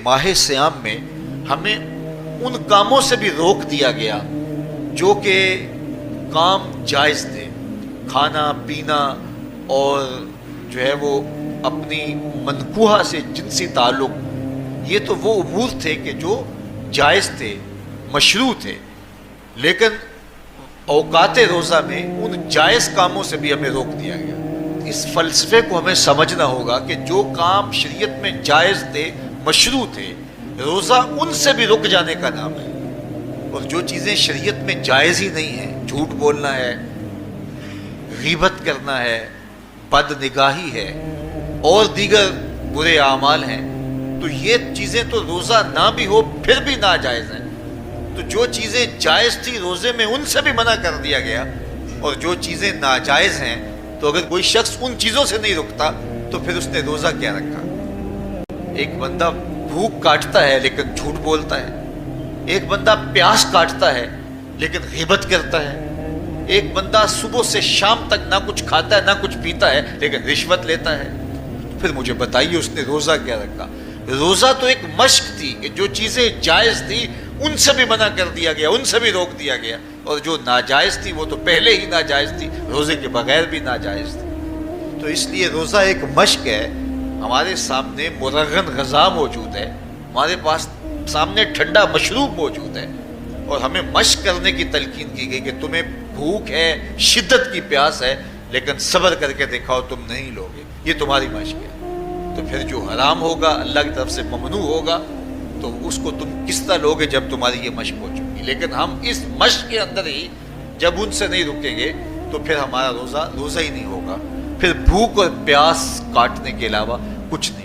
माह सियाम में हमें उन कामों से भी रोक दिया गया जो कि काम जायज़ थे, खाना पीना और जो है वो अपनी मनकूहा से जिनसी ताल्लुक़, ये तो वो उमूर थे कि जो जायज़ थे, मशरू थे। लेकिन औकात रोज़ा में उन जायज़ कामों से भी हमें रोक दिया गया। इस फ़लसफ़े को हमें समझना होगा कि जो काम शरीयत में जायज़ थे, मशरू थे, रोज़ा उनसे भी रुक जाने का नाम है। और जो चीज़ें शरीयत में जायज़ ही नहीं हैं, झूठ बोलना है, गीबत करना है, बदनिगाही है और दीगर बुरे आमाल हैं, तो ये चीज़ें तो रोज़ा ना भी हो फिर भी नाजायज़ हैं। तो जो चीज़ें जायज़ थी रोज़े में उनसे भी मना कर दिया गया, और जो चीज़ें नाजायज़ हैं तो अगर कोई शख्स उन चीज़ों से नहीं रुकता तो फिर उसने रोज़ा क्या रखा। एक बंदा भूख काटता है लेकिन झूठ बोलता है, एक बंदा प्यास काटता है लेकिन गीबत करता है, एक बंदा सुबह से शाम तक ना कुछ खाता है ना कुछ पीता है लेकिन रिश्वत लेता है। फिर मुझे बताइए उसने रोज़ा क्या रखा। रोज़ा तो एक मश्क थी कि जो चीज़ें जायज़ थी उनसे भी मना कर दिया गया, उनसे भी रोक दिया गया, और जो नाजायज़ थी वो तो पहले ही नाजायज़ थी, रोज़े के बगैर भी नाजायज़ थी। तो इसलिए रोज़ा एक मश्क है। हमारे सामने मुरगन गज़ा मौजूद है, हमारे पास सामने ठंडा मशरूब मौजूद है, और हमें मश्क करने की तलकीन की गई कि तुम्हें भूख है, शिद्दत की प्यास है, लेकिन सब्र करके दिखाओ तुम नहीं लोगे, ये तुम्हारी मश्क है। तो फिर जो हराम होगा, अल्लाह की तरफ से ममनू होगा, तो उसको तुम किस तरह लोगे जब तुम्हारी ये मश्क हो चुकी। लेकिन हम इस मश्क के अंदर ही जब उनसे नहीं रुकेंगे तो फिर हमारा रोज़ा ही नहीं होगा, फिर भूख और प्यास काटने के अलावा कुछ नहीं।